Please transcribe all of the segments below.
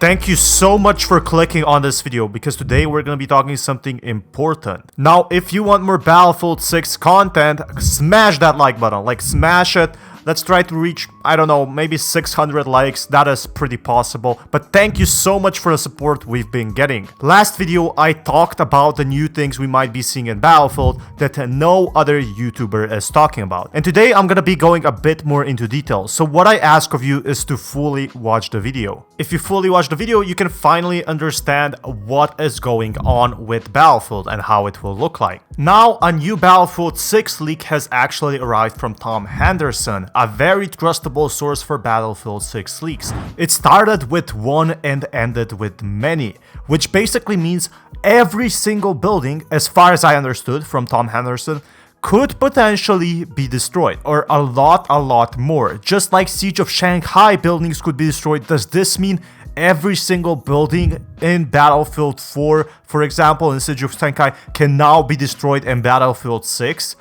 Thank you so much for clicking on this video because today we're going to be talking something important. Now, if you want more Battlefield 6 content, smash that like button, smash it. Let's try to reach, I don't know, maybe 600 likes. That is pretty possible. But thank you so much for the support we've been getting. Last video, I talked about the new things we might be seeing in Battlefield that no other YouTuber is talking about. And today, I'm gonna be going a bit more into detail. So what I ask of you is to fully watch the video. If you fully watch the video, you can finally understand what is going on with Battlefield and how it will look like. Now, a new Battlefield 6 leak has actually arrived from Tom Henderson, a very trustable source for Battlefield 6 leaks. It started with one and ended with many, which basically means every single building, as far as I understood from Tom Henderson, could potentially be destroyed, or a lot more. Just like Siege of Shanghai buildings could be destroyed, does this mean every single building in Battlefield 4, for example, in Siege of Shanghai, can now be destroyed in Battlefield 6?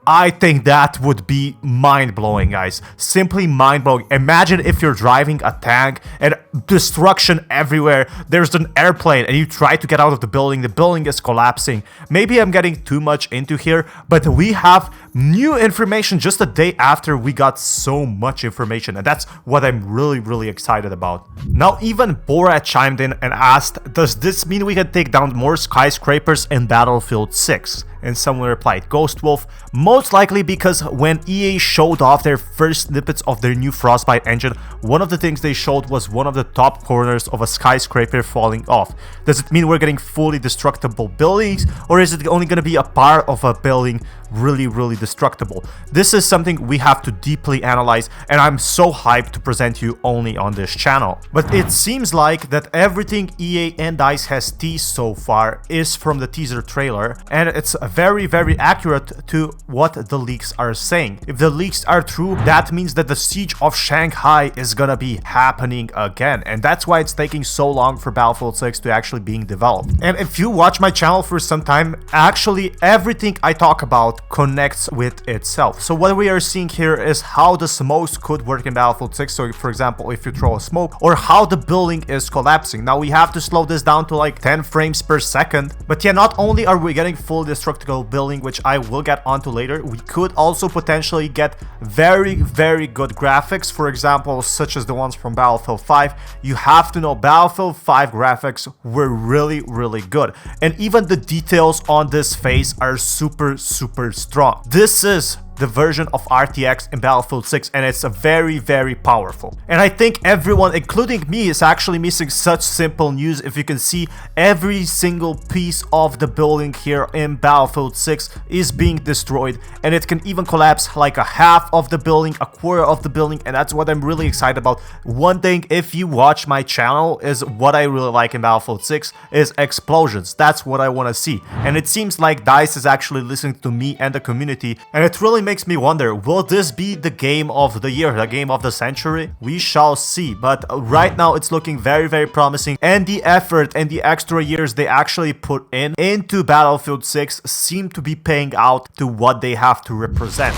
I think that would be mind-blowing, guys. Simply mind-blowing. Imagine if you're driving a tank and destruction everywhere. There's an airplane and you try to get out of the building is collapsing. Maybe I'm getting too much into here, but we have new information just a day after we got so much information, and that's what I'm really excited about. Now, even Borat chimed in and asked, does this mean we can take down more skyscrapers in Battlefield 6? And someone replied, Ghost Wolf, most likely because when EA showed off their first snippets of their new Frostbite engine, one of the things they showed was one of the top corners of a skyscraper falling off. Does it mean we're getting fully destructible buildings, or is it only going to be a part of a building really destructible? This is something we have to deeply analyze, and I'm so hyped to present you only on this channel. But it seems like that everything EA and DICE has teased so far is from the teaser trailer, and it's very accurate to what the leaks are saying. If the leaks are true, that means that the Siege of Shanghai is gonna be happening again, and that's why it's taking so long for Battlefield 6 to actually being developed. And if you watch my channel for some time, actually everything I talk about connects with itself. So what we are seeing here is how the smokes could work in Battlefield 6. So for example, if you throw a smoke, or how the building is collapsing. Now we have to slow this down to like 10 frames per second. But yeah, not only are we getting full destructible building, which I will get onto later, we could also potentially get very good graphics, for example, such as the ones from Battlefield 5. You have to know Battlefield 5 graphics were really good, and even the details on this face are super strong. This is the version of RTX in Battlefield 6, and it's very powerful. And I think everyone, including me, is actually missing such simple news. If you can see, every single piece of the building here in Battlefield 6 is being destroyed, and it can even collapse like a half of the building, a quarter of the building, and that's what I'm really excited about. One thing, if you watch my channel, is what I really like in Battlefield 6 is explosions. That's what I want to see, and it seems like DICE is actually listening to me and the community, and it really makes me wonder, will this be the game of the year, the game of the century? We shall see, but right now it's looking very promising, and the effort and the extra years they actually put into Battlefield 6 seem to be paying out to what they have to represent.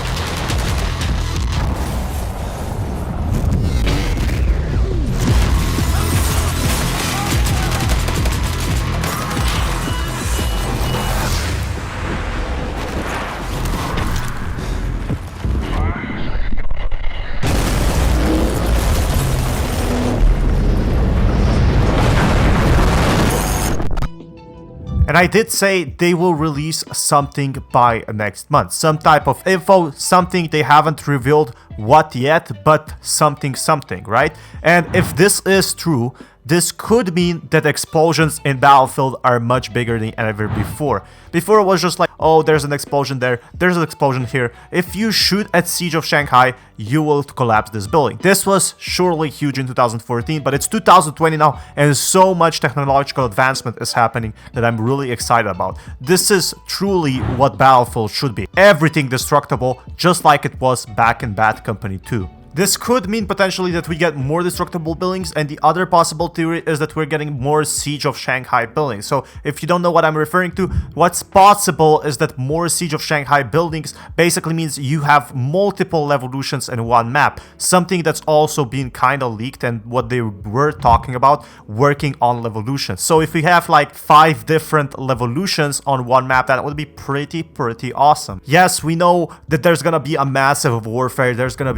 And I did say they will release something by next month. Some type of info, something they haven't revealed what yet, but something, right? And if this is true, this could mean that explosions in Battlefield are much bigger than ever before. Before it was just like, oh, there's an explosion there, there's an explosion here. If you shoot at Siege of Shanghai, you will collapse this building. This was surely huge in 2014, but it's 2020 now, and so much technological advancement is happening that I'm really excited about. This is truly what Battlefield should be. Everything destructible, just like it was back in Bad Company 2. This could mean potentially that we get more destructible buildings, and the other possible theory is that we're getting more Siege of Shanghai buildings. So if you don't know what I'm referring to, what's possible is that more Siege of Shanghai buildings basically means you have multiple Levolutions in one map, something that's also been kind of leaked and what they were talking about, working on Levolutions. So if we have like 5 different Levolutions on one map, that would be pretty awesome. Yes, we know that there's gonna be a massive warfare, it's gonna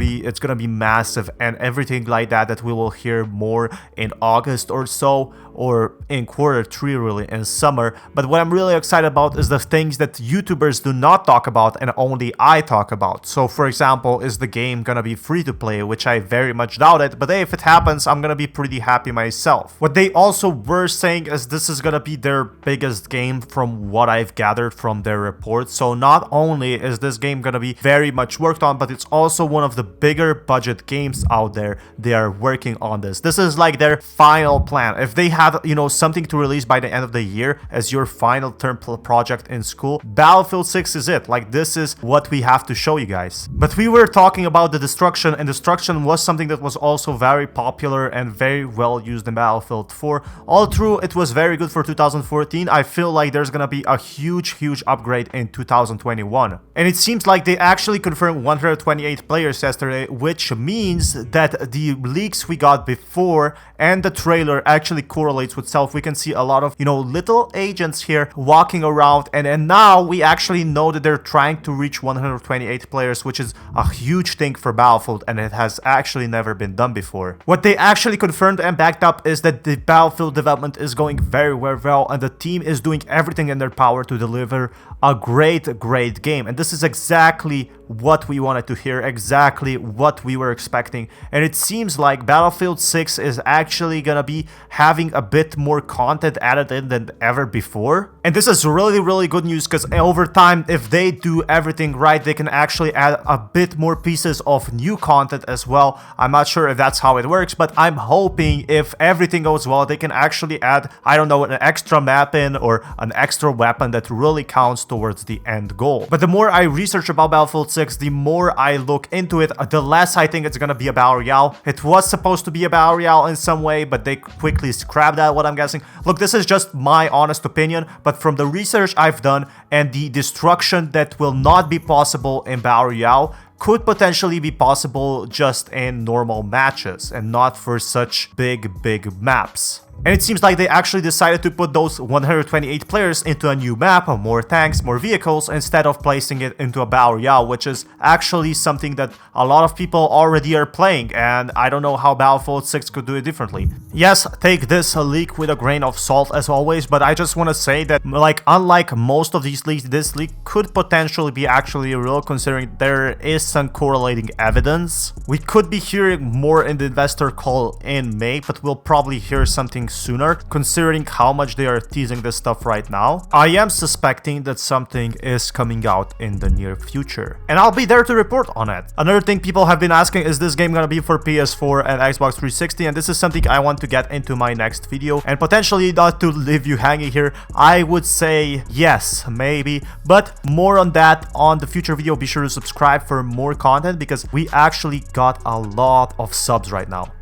be massive and everything like that we will hear more in August or so, or in Q3 really, in summer. But what I'm really excited about is the things that YouTubers do not talk about and only I talk about. So for example, is the game gonna be free to play, which I very much doubt it, but hey, if it happens, I'm gonna be pretty happy myself. What they also were saying is this is gonna be their biggest game from what I've gathered from their reports. So not only is this game gonna be very much worked on, but it's also one of the bigger budget games out there. They are working on this. This is like their final plan. If they have, you know, something to release by the end of the year as your final term project in school, Battlefield 6 is it. Like, this is what we have to show you guys. But we were talking about the destruction, and destruction was something that was also very popular and very well used in Battlefield 4. All through, it was very good for 2014. I feel like there's gonna be a huge upgrade in 2021. And it seems like they actually confirmed 128 players yesterday, which means that the leaks we got before and the trailer actually correlates with itself. We can see a lot of, you know, little agents here walking around, and now we actually know that they're trying to reach 128 players, which is a huge thing for Battlefield, and it has actually never been done before. What they actually confirmed and backed up is that the Battlefield development is going very well, and the team is doing everything in their power to deliver a great game. And this is exactly what we wanted to hear, exactly what we were expecting. And it seems like Battlefield 6 is actually gonna be having a bit more content added in than ever before. And this is really good news, because over time, if they do everything right, they can actually add a bit more pieces of new content as well. I'm not sure if that's how it works, but I'm hoping if everything goes well, they can actually add, I don't know, an extra map in or an extra weapon that really counts towards the end goal. But the more I research about Battlefield 6, the more I look into it, the less I think it's gonna be a Battle Royale. It was supposed to be a Battle Royale in some way, but they quickly scrapped that, what I'm guessing. Look, this is just my honest opinion, but from the research I've done and the destruction that will not be possible in Battle Royale could potentially be possible just in normal matches and not for such big maps. And it seems like they actually decided to put those 128 players into a new map, more tanks, more vehicles, instead of placing it into a Battle Royale, which is actually something that a lot of people already are playing, and I don't know how Battlefield 6 could do it differently. Yes, take this leak with a grain of salt as always, but I just want to say that, like, unlike most of these leaks, this leak could potentially be actually real, considering there is some correlating evidence. We could be hearing more in the investor call in May, but we'll probably hear something sooner, considering how much they are teasing this stuff right now. I am suspecting that something is coming out in the near future, and I'll be there to report on it. Another thing people have been asking, is this game gonna be for PS4 and Xbox 360? And this is something I want to get into my next video, and potentially not to leave you hanging here, I would say yes, maybe, but more on that on the future video. Be sure to subscribe for more content, because we actually got a lot of subs right now.